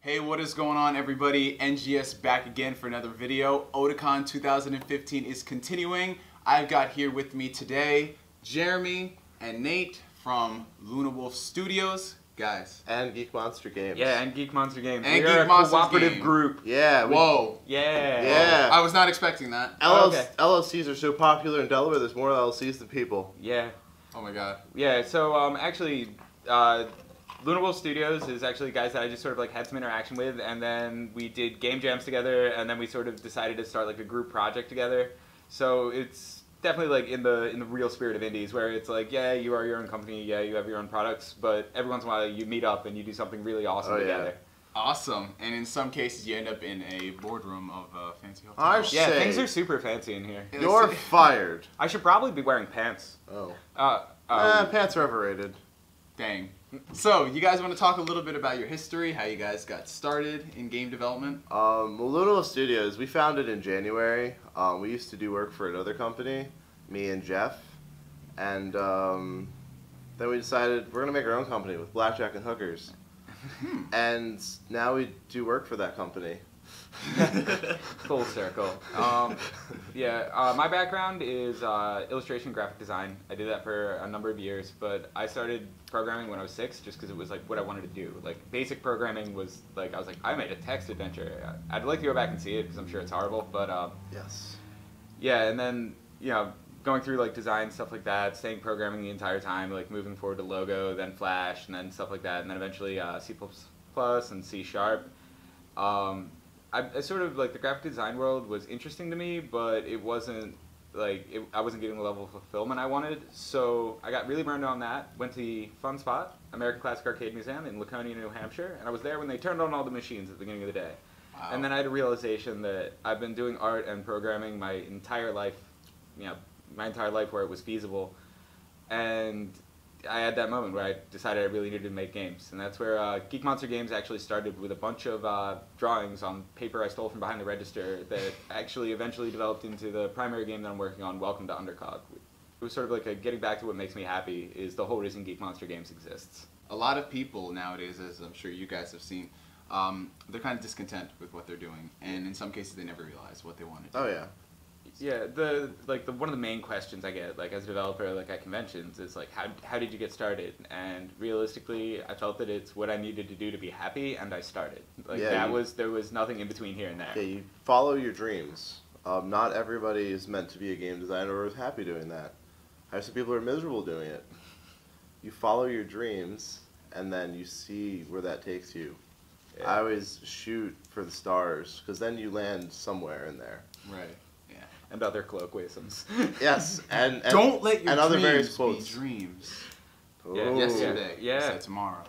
Hey, what is going on, everybody? NGS back again for another video. Otakon 2015 is continuing. I've got here with me today Jeremy and Nate from LunaWolfStudios. Guys. And Geek Monster Games. Yeah, and Geek Monster Games. And we are a cooperative group. Yeah. Whoa. Yeah. Yeah. I was not expecting that. Okay. LLCs are so popular in Delaware, there's more LLCs than people. Yeah. Oh my god. Yeah, so actually, LunaWolfStudios is actually guys that I just sort of like had some interaction with, and then we did game jams together, and then we sort of decided to start like a group project together. So it's definitely like in the real spirit of indies, where it's like, yeah, you are your own company, yeah, you have your own products, but every once in a while you meet up and you do something really awesome together. Awesome. And in some cases you end up in a boardroom of a fancy hotel. Yeah, things are super fancy in here. You're fired. I should probably be wearing pants. Oh. Pants are overrated. Dang. So, you guys want to talk a little bit about your history, how you guys got started in game development? Well, LunaWolfStudios, we founded in January. We used to do work for another company, me and Jeff, and then we decided we're going to make our own company with blackjack and hookers. And now we do work for that company. Full circle. My background is illustration, graphic design. I did that for a number of years, but I started programming when I was 6 just because it was like what I wanted to do. Like basic programming was like, I was like, I made a text adventure. I'd like to go back and see it because I'm sure it's horrible, but yes. Yeah, and then, you know, going through like design, stuff like that, staying programming the entire time, like moving forward to Logo, then Flash, and then stuff like that, and then eventually C++ and C#. I sort of, like, the graphic design world was interesting to me, but it wasn't, like, I wasn't getting the level of fulfillment I wanted, so I got really burned on that, went to the fun spot, American Classic Arcade Museum in Laconia, New Hampshire, and I was there when they turned on all the machines at the beginning of the day. Wow. And then I had a realization that I've been doing art and programming my entire life, where it was feasible, and I had that moment where I decided I really needed to make games, and that's where Geek Monster Games actually started with a bunch of drawings on paper I stole from behind the register that actually eventually developed into the primary game that I'm working on, Welcome to Undercog. It was sort of like getting back to what makes me happy is the whole reason Geek Monster Games exists. A lot of people nowadays, as I'm sure you guys have seen, they're kind of discontent with what they're doing, and in some cases they never realize what they want to do. Oh, yeah. Yeah, one of the main questions I get, like, as a developer, like, at conventions is, like, how did you get started? And realistically, I felt that it's what I needed to do to be happy, and I started. Like, there was nothing in between here and there. Yeah, you follow your dreams. Not everybody is meant to be a game designer or is happy doing that. I have some people who are miserable doing it. You follow your dreams, and then you see where that takes you. Yeah. I always shoot for the stars, because then you land somewhere in there. Right. And other colloquialisms. Yes, and don't let your other dreams quotes. Be dreams. Yeah. Yesterday. Yeah. Said tomorrow.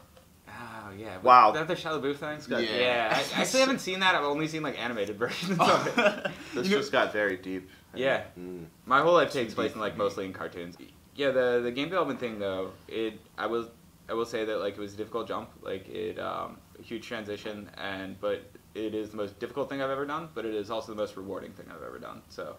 Oh yeah. Wow. Is that the Shia LaBeouf thing? Yeah. I actually haven't seen that. I've only seen like animated versions of it. This just got very deep. Yeah. My whole life takes place in like mostly in cartoons. Yeah. The game development thing though, I will say that like it was a difficult jump. Like a huge transition, but it is the most difficult thing I've ever done, but it is also the most rewarding thing I've ever done, so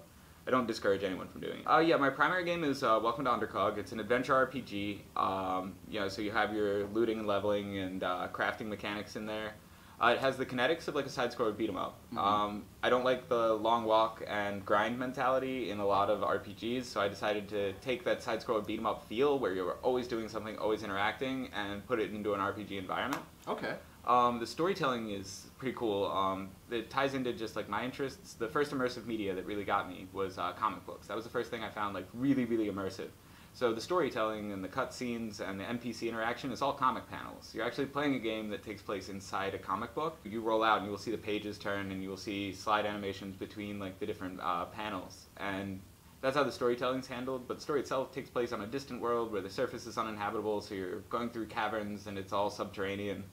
I don't discourage anyone from doing it. Yeah, my primary game is Welcome to Undercog. It's an adventure RPG, so you have your looting and leveling and crafting mechanics in there. It has the kinetics of like a side-scroller beat-em-up. I don't like the long walk and grind mentality in a lot of RPGs, so I decided to take that side-scroller beat-em-up feel where you're always doing something, always interacting, and put it into an RPG environment. Okay. The storytelling is pretty cool. It ties into just like my interests. The first immersive media that really got me was comic books. That was the first thing I found like really, really immersive. So the storytelling and the cutscenes and the NPC interaction is all comic panels. You're actually playing a game that takes place inside a comic book. You roll out and you will see the pages turn and you will see slide animations between like the different panels. And that's how the storytelling's handled, but the story itself takes place on a distant world where the surface is uninhabitable, so you're going through caverns and it's all subterranean.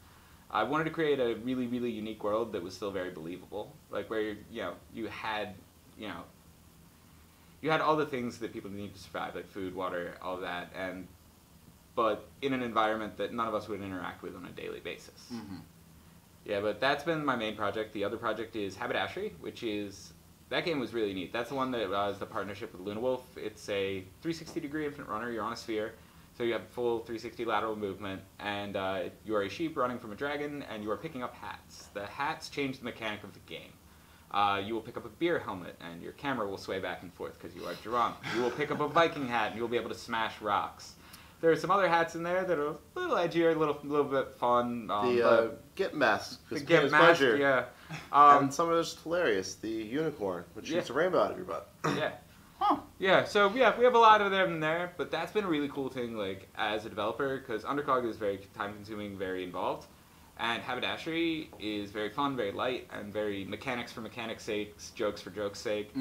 I wanted to create a really, really unique world that was still very believable, like where you had all the things that people need to survive, like food, water, all of that, but in an environment that none of us would interact with on a daily basis. Yeah, but that's been my main project. The other project is Haberdashery, that game was really neat. That's the one that was the partnership with LunaWolf. It's a 360-degree infinite runner. You're on a sphere. So you have full 360 lateral movement, and you are a sheep running from a dragon, and you are picking up hats. The hats change the mechanic of the game. You will pick up a beer helmet, and your camera will sway back and forth because you are drunk. You will pick up a Viking hat, and you will be able to smash rocks. There are some other hats in there that are a little edgier, a little bit fun. The Gimp mask. The Gimp mask, yeah. And some of it's hilarious. The unicorn, which shoots a rainbow out of your butt. Yeah. Huh. Yeah, so we have a lot of them in there, but that's been a really cool thing, like, as a developer, because Undercog is very time-consuming, very involved, and Haberdashery is very fun, very light, and very mechanics for mechanics' sake, jokes for jokes' sake,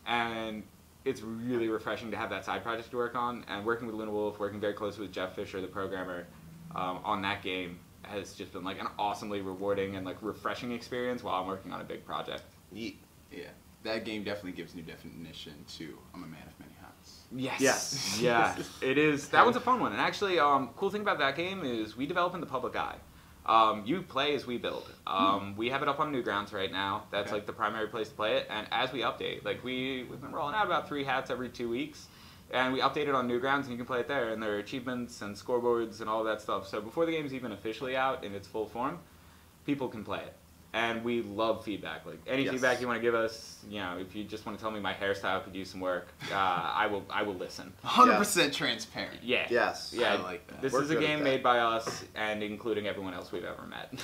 and it's really refreshing to have that side project to work on, and working with LunaWolf, working very closely with Jeff Fisher, the programmer, on that game has just been, like, an awesomely rewarding and, like, refreshing experience while I'm working on a big project. Yeah. That game definitely gives new definition to I'm a man of many hats. Yes. Yeah, it is. That one's a fun one. And actually, cool thing about that game is we develop in the public eye. You play as we build. We have it up on Newgrounds right now. That's like the primary place to play it. And as we update, like we've been rolling out about 3 hats every 2 weeks. And we update it on Newgrounds, and you can play it there. And there are achievements and scoreboards and all of that stuff. So before the game's even officially out in its full form, people can play it. And we love feedback. Like any feedback you want to give us, you know, if you just want to tell me my hairstyle could use some work, I will listen. 100% transparent. Yeah. Yes. Yeah. I like that. This is a game made by us and including everyone else we've ever met.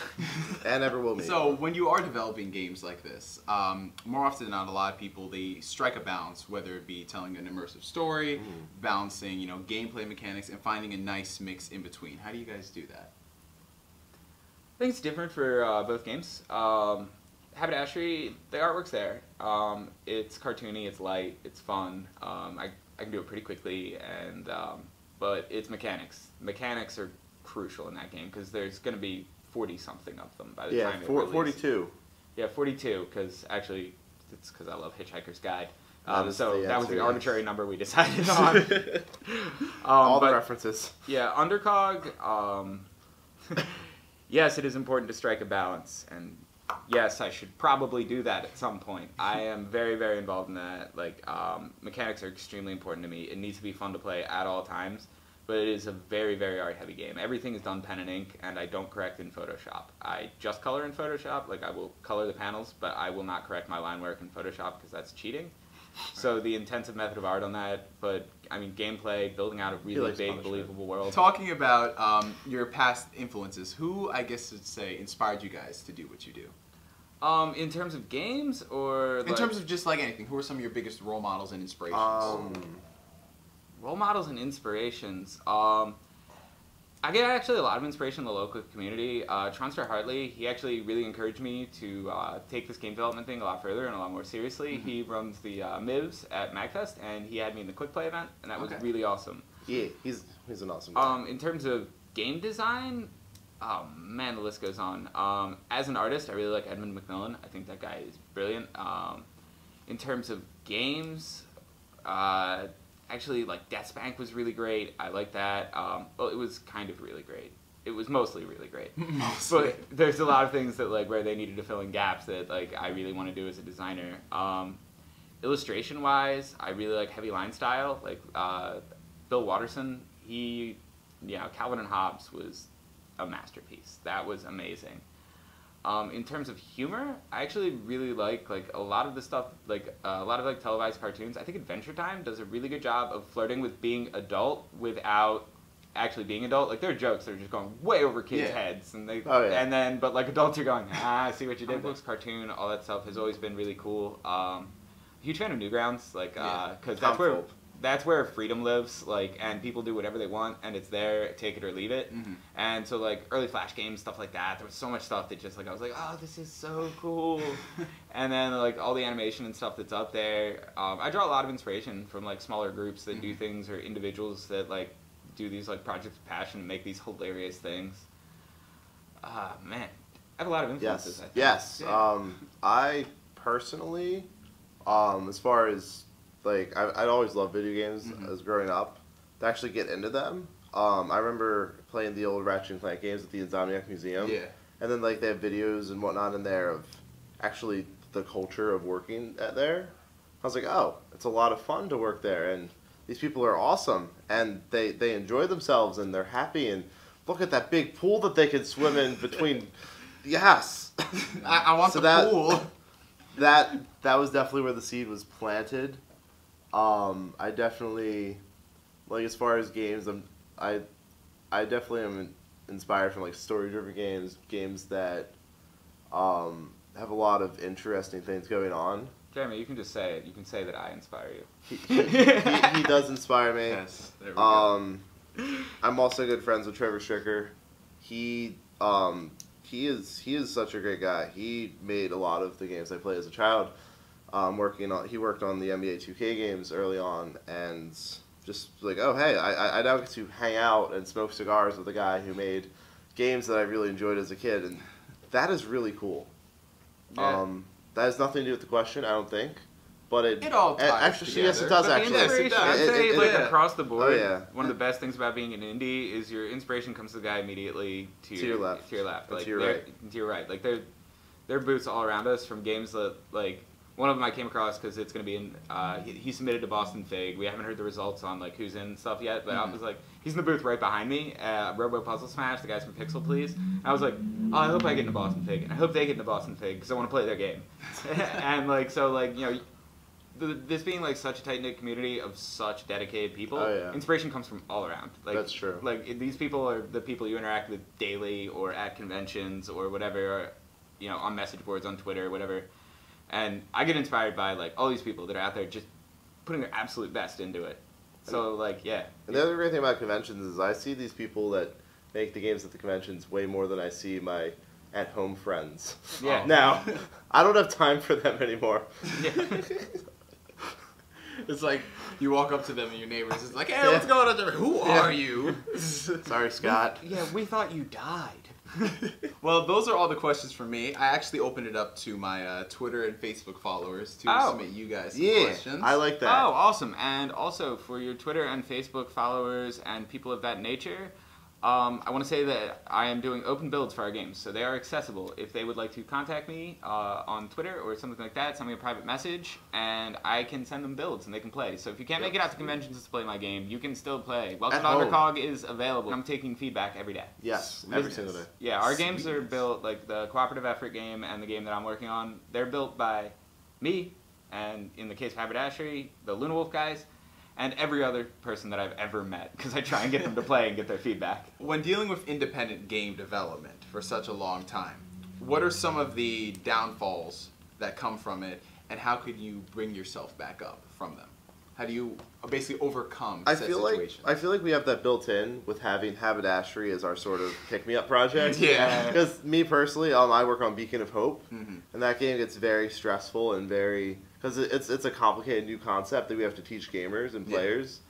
And ever will meet. So when you are developing games like this, more often than not, a lot of people, they strike a balance, whether it be telling an immersive story, balancing, you know, gameplay mechanics, and finding a nice mix in between. How do you guys do that? I think it's different for both games. Haberdashery, the artwork's there. It's cartoony, it's light, it's fun. I can do it pretty quickly, and but it's mechanics. Mechanics are crucial in that game because there's going to be 40-something of them by the time it releases. 42. Yeah, 42, because actually, it's because I love Hitchhiker's Guide. So that was the arbitrary number we decided on. All the references. Yeah, Undercog, yes, it is important to strike a balance, and yes, I should probably do that at some point. I am very, very involved in that. Like, mechanics are extremely important to me. It needs to be fun to play at all times, but it is a very, very art-heavy game. Everything is done pen and ink, and I don't correct in Photoshop. I just color in Photoshop. Like, I will color the panels, but I will not correct my line work in Photoshop because that's cheating. So the intensive method of art on that, but I mean gameplay, building out a really big, believable world. Talking about your past influences, who I guess would say inspired you guys to do what you do? In terms of games or in terms of just like anything, who are some of your biggest role models and inspirations? Role models and inspirations. I get actually a lot of inspiration in the local community. Tronstar Hartley, he actually really encouraged me to take this game development thing a lot further and a lot more seriously. He runs the MIVs at MagFest, and he had me in the Quick Play event, and that was really awesome. Yeah, he's an awesome guy. In terms of game design, oh man, the list goes on. As an artist, I really like Edmund McMillan. I think that guy is brilliant. In terms of games, actually, like, Death's Bank was really great. I like that. Well, it was kind of really great. It was mostly really great. But there's a lot of things that, like, where they needed to fill in gaps that, like, I really want to do as a designer. Illustration-wise, I really like heavy line style. Like, Bill Watterson, you know, Calvin and Hobbes was a masterpiece. That was amazing. In terms of humor, I actually really like a lot of the stuff, like a lot of like televised cartoons. I think Adventure Time does a really good job of flirting with being adult without actually being adult. Like there are jokes that are just going way over kids' heads, and they and then but like adults are going, I see what you did. Books, cartoon, all that stuff has always been really cool. Huge fan of Newgrounds, like because that's where freedom lives, like, and people do whatever they want, and it's there, take it or leave it. And so, like, early Flash games, stuff like that, there was so much stuff that just, like, I was like, oh, this is so cool. And then, like, all the animation and stuff that's up there. I draw a lot of inspiration from, like, smaller groups that do things, or individuals that, like, do these, like, projects of passion and make these hilarious things. Man, I have a lot of influences, I think. Yes. I personally, as far as, like, I'd always loved video games as growing up. To actually get into them, I remember playing the old Ratchet and Clank games at the Insomniac Museum. Yeah. And then, like, they have videos and whatnot in there of actually the culture of working at there. I was like, oh, it's a lot of fun to work there. And these people are awesome, and they enjoy themselves, and they're happy, and look at that big pool that they can swim in between. Yes. I want the pool. That was definitely where the seed was planted. I definitely, like, as far as games, I definitely am inspired from, like, story-driven games that have a lot of interesting things going on. Jeremy, you can just say it. You can say that I inspire you. He does inspire me. Yes, there we go. I'm also good friends with Trevor Stricker. He is such a great guy. He made a lot of the games I played as a child. He worked on the NBA 2K games early on, and just like, oh hey, I now get to hang out and smoke cigars with a guy who made games that I really enjoyed as a kid, and that is really cool. Yeah. That has nothing to do with the question, I don't think. But it all ties actually, together. yes, it does But actually. the inspiration, I'd say, like, across the board, Oh, yeah. one of the best things about being an indie is your inspiration comes to the guy immediately to your left. To your left. And Like, to your right. To your right. Like, there are booths all around us from games that, like, one of them I came across because it's going to be in, he submitted to Boston Fig. We haven't heard the results on, like, who's in stuff yet, but I was like, he's in the booth right behind me, Robo Puzzle Smash, the guys from Pixel Please. And I was like, oh, I hope I get into Boston Fig, and I hope they get into Boston Fig because I want to play their game. And, like, so, like, you know, this being, like, such a tight-knit community of such dedicated people, inspiration comes from all around. Like, that's true. Like, these people are the people you interact with daily or at conventions or whatever, or, you know, on message boards, on Twitter, or whatever. And I get inspired by, like, all these people that are out there just putting their absolute best into it. So, like, yeah. And the other great thing about conventions is I see these people that make the games at the conventions way more than I see my at-home friends. Yeah. Now, I don't have time for them anymore. Yeah. It's like you walk up to them and your neighbors. It's like, hey, what's going on there? Who are you? Sorry, Scott. Yeah, we thought you died. Well, those are all the questions for me. I actually opened it up to my Twitter and Facebook followers to submit you guys some questions. I like that. Oh, awesome. And also, for your Twitter and Facebook followers and people of that nature, I want to say that I am doing open builds for our games, so they are accessible. If they would like to contact me on Twitter or something like that, send me a private message, and I can send them builds, and they can play. So if you can't make it out to conventions to play my game, you can still play. Welcome to Undercog is available. I'm taking feedback every day. Yes, every single day. Yeah, our games are built, like the cooperative effort game and the game that I'm working on, they're built by me, and in the case of Haberdashery, the LunaWolf guys, and every other person that I've ever met, because I try and get them to play and get their feedback. When dealing with independent game development for such a long time, what are some of the downfalls that come from it, and how could you bring yourself back up from them? How do you basically overcome said situation? I feel like we have that built in with having Haberdashery as our sort of pick-me-up project. Yeah. Because me personally, I work on Beacon of Hope, and that game gets very stressful and very... Because it's a complicated new concept that we have to teach gamers and players.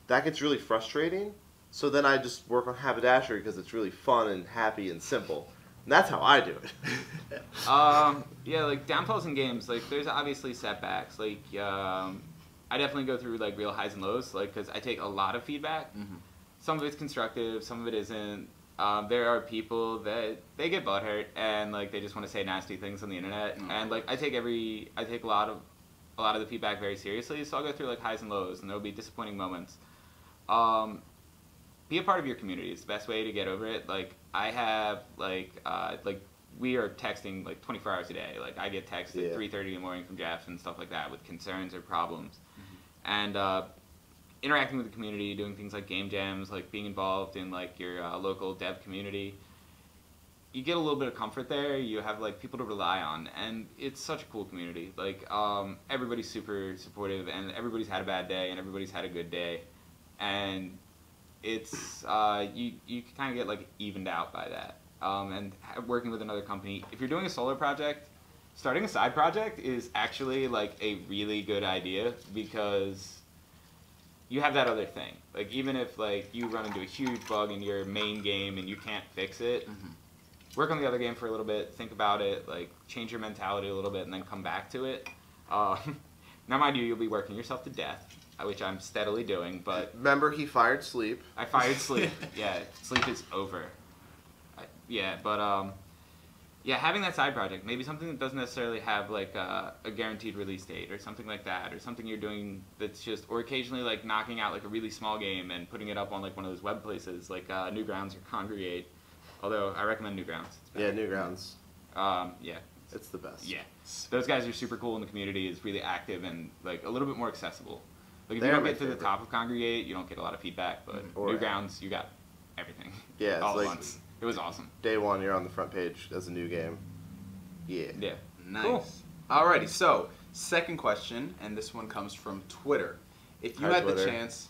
That gets really frustrating. So then I just work on Haberdashery because it's really fun and happy and simple. And that's how I do it. Yeah, like downfalls in games, like there's obviously setbacks. Like I definitely go through like real highs and lows, like because I take a lot of feedback. Some of it's constructive, some of it isn't. There are people that they get butthurt and like they just want to say nasty things on the internet, and like I take a lot of the feedback very seriously. So I'll go through like highs and lows, and there will be disappointing moments. Be a part of your community. It's the best way to get over it. Like I have like we are texting like 24 hours a day. Like I get texts at 3:30 in the morning from Jeff and stuff like that with concerns or problems, and interacting with the community, doing things like game jams, like being involved in like your local dev community. You get a little bit of comfort there. You have like people to rely on, and it's such a cool community. Like everybody's super supportive, and everybody's had a bad day, and everybody's had a good day, and it's you kind of get like evened out by that. And working with another company, if you're doing a solo project, starting a side project is actually like a really good idea because you have that other thing. Like even if like you run into a huge bug in your main game and you can't fix it. Work on the other game for a little bit, think about it, like change your mentality a little bit, and then come back to it. Now, mind you, you'll be working yourself to death, which I'm steadily doing, but... Remember, he fired sleep. I fired sleep. Yeah, sleep is over. Yeah, having that side project, maybe something that doesn't necessarily have like a guaranteed release date or something like that, or something you're doing that's just, or occasionally like knocking out like a really small game and putting it up on like one of those web places like Newgrounds or Congregate. Although I recommend Newgrounds. Yeah, Newgrounds. Yeah. It's the best. Yeah. Those guys are super cool, and the community is really active and like a little bit more accessible. Like if They you are don't my get to the favorite. top of Congregate, you don't get a lot of feedback, but Or- Newgrounds, you got everything. Yeah, it's all at like- once. It was awesome. Day one, you're on the front page as a new game. Yeah. Yeah. Nice. Cool. Alrighty, so second question, and this one comes from Twitter. If you Hi, had the Twitter. chance,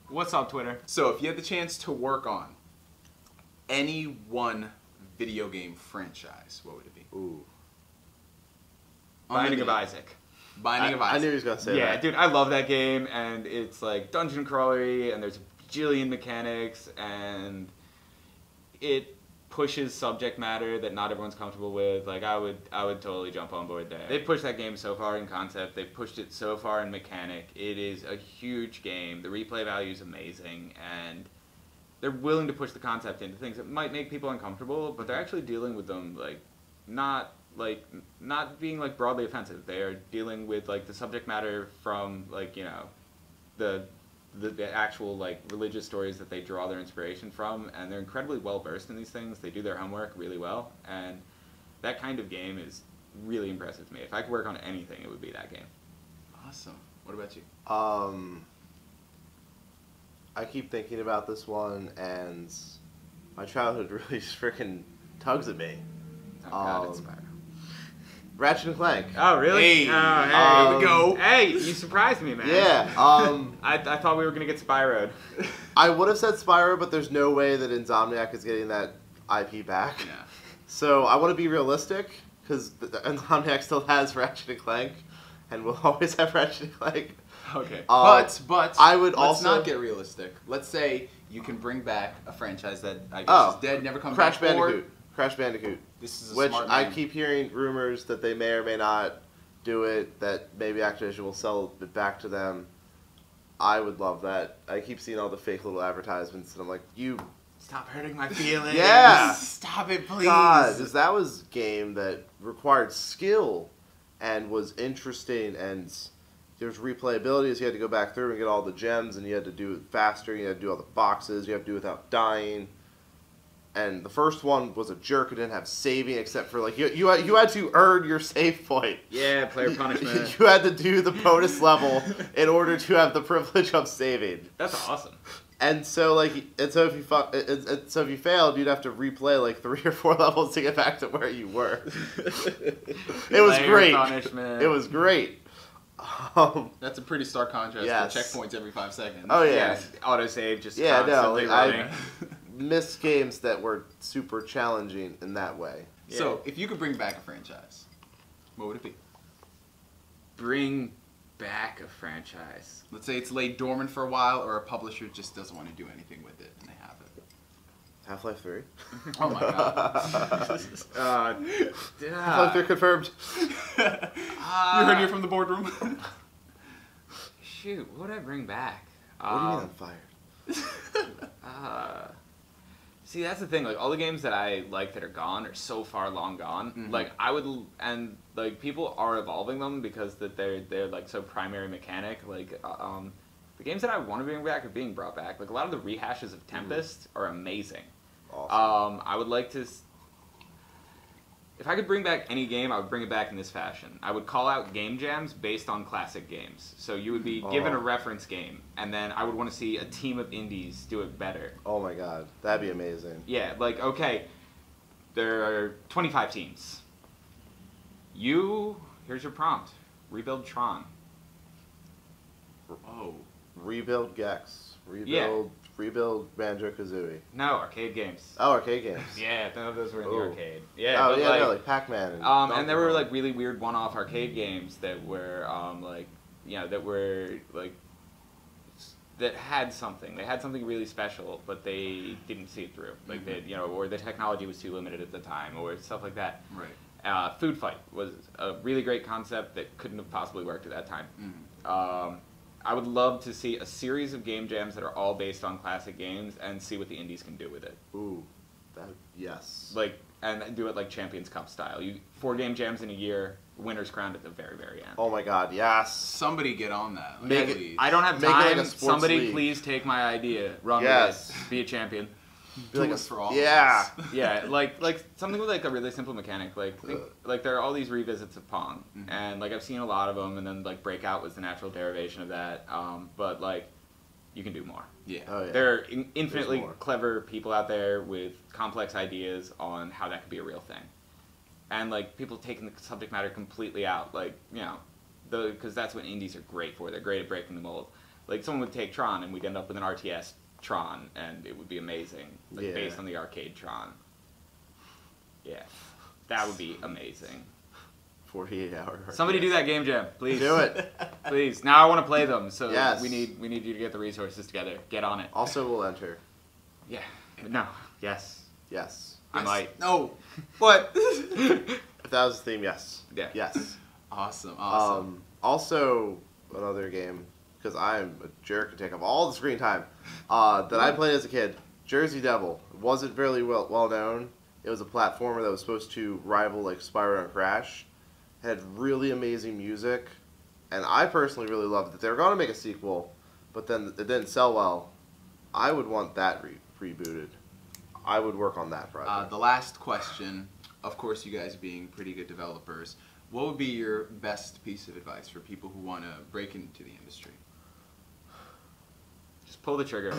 What's up, Twitter? so if you had the chance to work on any one video game franchise, what would it be? Ooh. Binding of Unlimited. Isaac. Binding of I Isaac. knew he was gonna say Yeah, that. dude, I love that game, and it's like dungeon crawlery, and there's a bajillion mechanics, and it pushes subject matter that not everyone's comfortable with. Like, I would totally jump on board there. They've pushed that game so far in concept. They've pushed it so far in mechanic. It is a huge game. The replay value is amazing, and they're willing to push the concept into things that might make people uncomfortable, but they're actually dealing with them not being like broadly offensive. They are dealing with like the subject matter from like, you know, the actual like religious stories that they draw their inspiration from, and they're incredibly well versed in these things. They do their homework really well, and that kind of game is really impressive to me. If I could work on anything, it would be that game. Awesome. What about you? I keep thinking about this one, and my childhood really just freaking tugs at me. Oh God, it's Spyro. Ratchet and Clank. Oh really? Hey, oh, here we go. Hey, you surprised me, man. Yeah. I thought we were gonna get Spyro'd. I would have said Spyro, but there's no way that Insomniac is getting that IP back. Yeah. So I want to be realistic, because Insomniac still has Ratchet and Clank, and will always have Ratchet and Clank. Okay. Uh, but I would let's also- not get realistic. Let's say you can bring back a franchise that I guess Oh, is dead, never come Crash back. Or Bandicoot. Crash Bandicoot. this is a Which smart I man. keep hearing rumors that they may or may not do it, that maybe Activision will sell it back to them. I would love that. I keep seeing all the fake little advertisements, and I'm like, you... Stop hurting my feelings. Yeah. Stop it, please. God, because that was a game that required skill and was interesting, and there's replayability, so you had to go back through and get all the gems, and you had to do it faster, you had to do all the boxes, you had to do it without dying. And the first one was a jerk. It didn't have saving, except for like you had to earn your save point. Yeah, player punishment. You had to do the bonus level in order to have the privilege of saving. That's awesome. And so so if you failed, you'd have to replay like 3 or 4 levels to get back to where you were. It was Player great. punishment. It was great. That's a pretty stark contrast Yes. to checkpoints every 5 seconds. Oh, Yeah, yeah. autosave just Yeah, no, constantly like, running. Missed games that were super challenging in that way. So, if you could bring back a franchise, what would it be? Bring back a franchise. Let's say it's laid dormant for a while, or a publisher just doesn't want to do anything with it, and they have it. Half-Life 3. Oh my god. Half-Life 3 confirmed. You heard it from the boardroom. Shoot, what would I bring back? What do you mean on fire? See, that's the thing. Like, all the games that I like that are gone are so far long gone. Mhm. Like, like people are evolving them because that they're like so primary mechanic. Like, the games that I want to bring back are being brought back. Like, a lot of the rehashes of Tempest are amazing. Awesome. I would like to. If I could bring back any game, I would bring it back in this fashion. I would call out game jams based on classic games. So you would be given a reference game, and then I would want to see a team of indies do it better. Oh my god, that'd be amazing. Yeah, like, okay, there are 25 teams. Here's your prompt. Rebuild Tron. Oh. Rebuild Gex. Rebuild Banjo-Kazooie. No, arcade games. Oh, arcade games. Yeah, none of those were in the Ooh. arcade. Yeah, Oh but yeah, like, no, like Pac-Man. And and there were Donkey like really weird one-off arcade games that were that had something. They had something really special, but they didn't see it through. Like or the technology was too limited at the time, or stuff like that. Right. Food Fight was a really great concept that couldn't have possibly worked at that time. Mm. I would love to see a series of game jams that are all based on classic games and see what the indies can do with it. Ooh, that yes. Like, and do it like Champions Cup style. 4 game jams in a year, winners crowned at the very, very end. Oh my God, yes. Somebody get on that. Make it- please. I don't have Make it like time. a sports Somebody league. please take my idea. Run Yes. with it. Be a champion. do like it a- for all. yeah. Of us. Yeah, like something with like a really simple mechanic. Like there are all these revisits of Pong, and like I've seen a lot of them, and then like Breakout was the natural derivation of that. But like you can do more. Yeah. Oh yeah. There are infinitely more. clever people out there with complex ideas on how that could be a real thing, and like people taking the subject matter completely out. Like because that's what indies are great for. They're great at breaking the mold. Like someone would take Tron, and we'd end up with an RTS Tron, and it would be amazing, like Yeah. based on the arcade Tron. Yeah, that would be amazing. 48-hour. Somebody do that game jam, please. Do it. Please. Now I want to play them, so Yes. we need you to get the resources together. Get on it. Also, we'll enter. Yeah. No. Yes. Yes. I might. No. What? If that was the theme, yes. Yeah. Yes. Awesome. Also, another game, because I'm a jerk and take up all the screen time, that I played as a kid, Jersey Devil. It wasn't really well known. It was a platformer that was supposed to rival like Spyro and Crash. It had really amazing music, and I personally really loved it. They were going to make a sequel, but then it didn't sell well. I would want that rebooted. I would work on that project. The last question, of course, you guys being pretty good developers, what would be your best piece of advice for people who want to break into the industry? Just pull the trigger.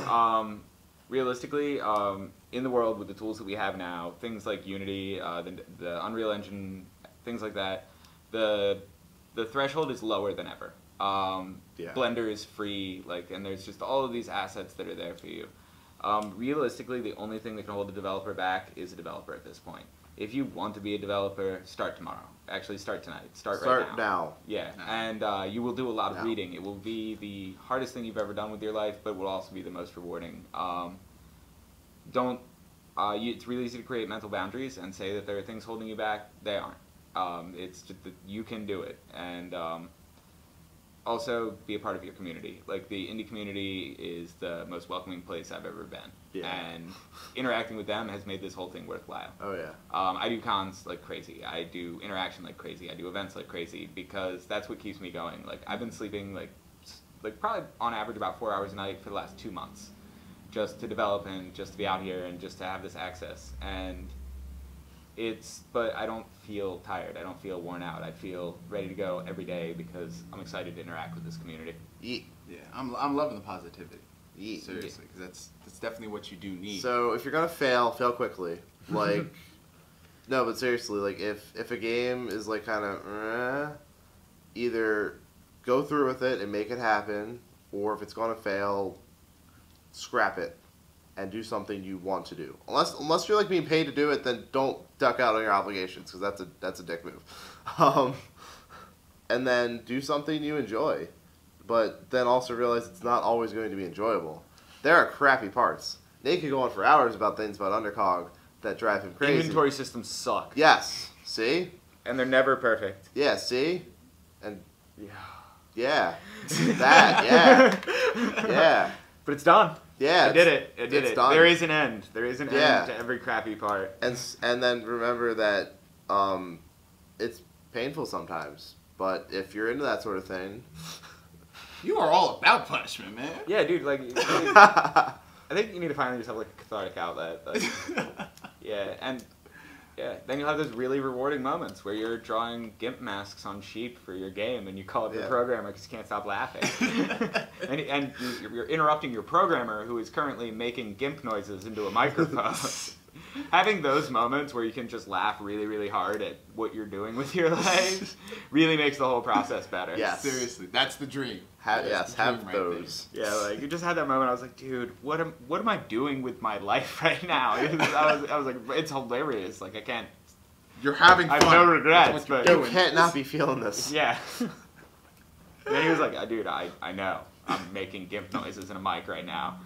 Realistically, in the world with the tools that we have now, things like Unity, the Unreal Engine, things like that, the threshold is lower than ever. Yeah. Blender is free, and there's just all of these assets that are there for you. Realistically, the only thing that can hold a developer back is a developer at this point. If you want to be a developer, start tomorrow. Actually, start tonight. Start right now. Yeah, and you will do a lot of reading. It will be the hardest thing you've ever done with your life, but it will also be the most rewarding. It's really easy to create mental boundaries and say that there are things holding you back. They aren't. It's just that you can do it, and also be a part of your community. Like the indie community is the most welcoming place I've ever been, and interacting with them has made this whole thing worthwhile. Oh yeah. I do cons like crazy. I do interaction like crazy. I do events like crazy because that's what keeps me going. Like I've been sleeping like probably on average about 4 hours a night for the last 2 months, just to develop and just to be out here and just to have this access. And but I don't feel tired. I don't feel worn out. I feel ready to go every day because I'm excited to interact with this community. Yeet. Yeah, I'm loving the positivity. Yeet. Seriously, because that's definitely what you do need. So if you're gonna fail quickly. Like, no, but seriously, like if a game is like kind of, either go through with it and make it happen, or if it's gonna fail, scrap it and do something you want to do. Unless you're like being paid to do it, then don't duck out on your obligations because that's a dick move. And then do something you enjoy, but then also realize it's not always going to be enjoyable. There are crappy parts. Nate could go on for hours about things about Undercog that drive him crazy. Inventory systems suck. Yes. See? And they're never perfect. Yeah, see? And Yeah. yeah. That, yeah. Yeah. But it's done. Yeah. I did it. I did it's it. done. There is an end. There is an Yeah. end to every crappy part. And then remember that it's painful sometimes. But if you're into that sort of thing, you are all about punishment, man. Yeah, dude. Like, I think you need to find yourself like a cathartic outlet. Like, yeah, and then you'll have those really rewarding moments where you're drawing GIMP masks on sheep for your game, and you call up your programmer because you can't stop laughing, and you're interrupting your programmer who is currently making GIMP noises into a microphone. Having those moments where you can just laugh really, really hard at what you're doing with your life really makes the whole process better. Yes. Seriously, that's the dream. have right those. Yeah, like you just had that moment. I was like, dude, what am I doing with my life right now? I was like, it's hilarious. Like I can't. You're having fun. I have no regrets, That's what but you're You doing. can't not be feeling this. yeah. And then he was like, dude, I know. I'm making GIMP noises in a mic right now.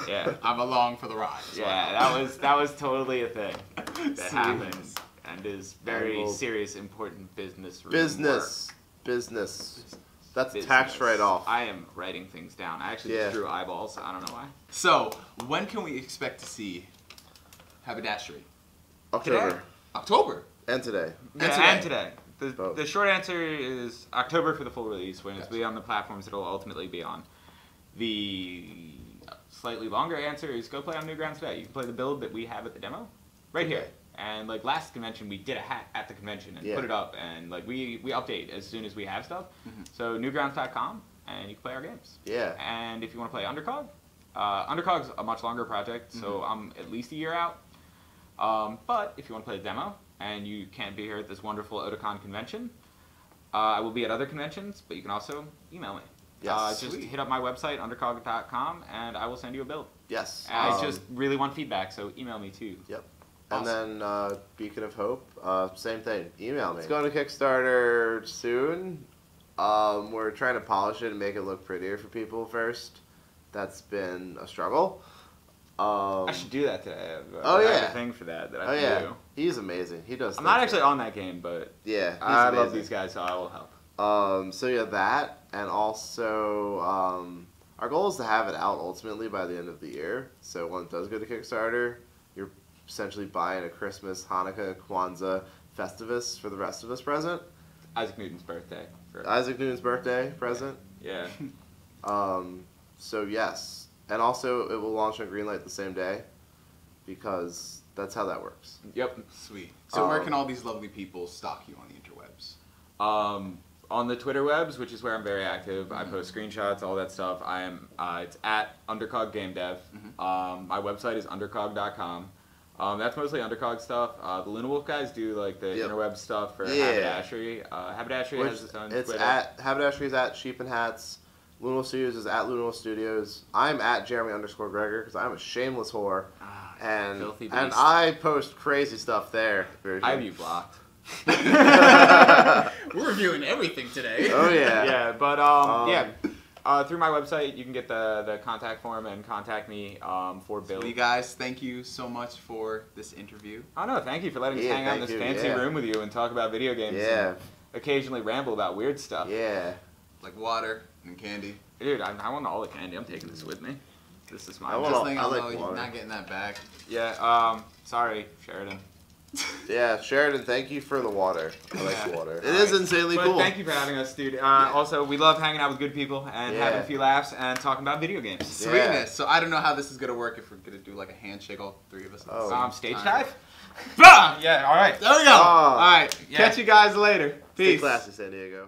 Yeah. I'm along for the ride. Yeah, that was totally a thing that happens and is very Well, serious, important business. Business. That's a Business. tax write-off. I am writing things down. I actually just drew eyeballs. I don't know why. So, when can we expect to see Haberdashery? October. Today? October. And today. And today. Both. The short answer is October for the full release, when it's be on the platforms it'll ultimately be on. The slightly longer answer is go play on Newgrounds today. You can play the build that we have at the demo right here. And like last convention, we did a hat at the convention and put it up, and like we update as soon as we have stuff. So newgrounds.com, and you can play our games. Yeah. And if you want to play Undercog, Undercog's a much longer project, so I'm at least a year out. But if you want to play a demo and you can't be here at this wonderful Otakon convention, I will be at other conventions, but you can also email me. Yes. Just hit up my website, undercog.com, and I will send you a build. Yes. And I just really want feedback, so email me too. Yep. Awesome. And then Beacon of Hope, same thing. Email me. It's going to Kickstarter soon. We're trying to polish it and make it look prettier for people first. That's been a struggle. I should do that today. Oh, I yeah. have a thing for that I can do. He's amazing. He does. I'm not actually on that game, but yeah, he's I amazing. love these guys, so I will help. So yeah, that, and also our goal is to have it out ultimately by the end of the year. So when it does go to Kickstarter, you're essentially buying a Christmas, Hanukkah, Kwanzaa, Festivus for the rest of us present. Isaac Newton's birthday. Isaac Newton's birthday present. Yeah. So yes. And also, it will launch on Greenlight the same day, because that's how that works. Yep. Sweet. So where can all these lovely people stalk you on the interwebs? On the Twitter webs, which is where I'm very active, I post screenshots, all that stuff. I am. It's at Undercog Game Dev. My website is undercog.com. That's mostly Undercog stuff. The LunaWolf guys do like the interweb stuff for Haberdashery. Haberdashery has its own Twitter. Haberdashery is at Sheep and Hats. LunaWolfStudios is at LunaWolfStudios. I'm at Jeremy_Gregor because I'm a shameless whore. And filthy beast. I post crazy stuff there. I have you blocked. We're reviewing everything today. Oh yeah. Yeah, but through my website you can get the contact form and contact me for build. So you guys, thank you so much for this interview. Oh no, thank you for letting us hang out in this fancy room with you and talk about video games. Yeah. And occasionally ramble about weird stuff. Yeah. Like water and candy. Dude, I want all the candy. I'm taking this with me. This is mine. I want Just all- letting I y'all like know water. you're not getting that back. Yeah, sorry, Sheridan. Yeah, Sheridan, thank you for the water. I like the water. It All is right. insanely But cool. thank you for having us, dude. Also, we love hanging out with good people and having a few laughs and talking about video games. Sweetness. So I don't know how this is gonna work if we're gonna do like a handshake, all three of us. At the same Stage time. dive? Bah! Yeah, alright. There we go. All right. Catch you guys later. Stay Peace. classy, San Diego.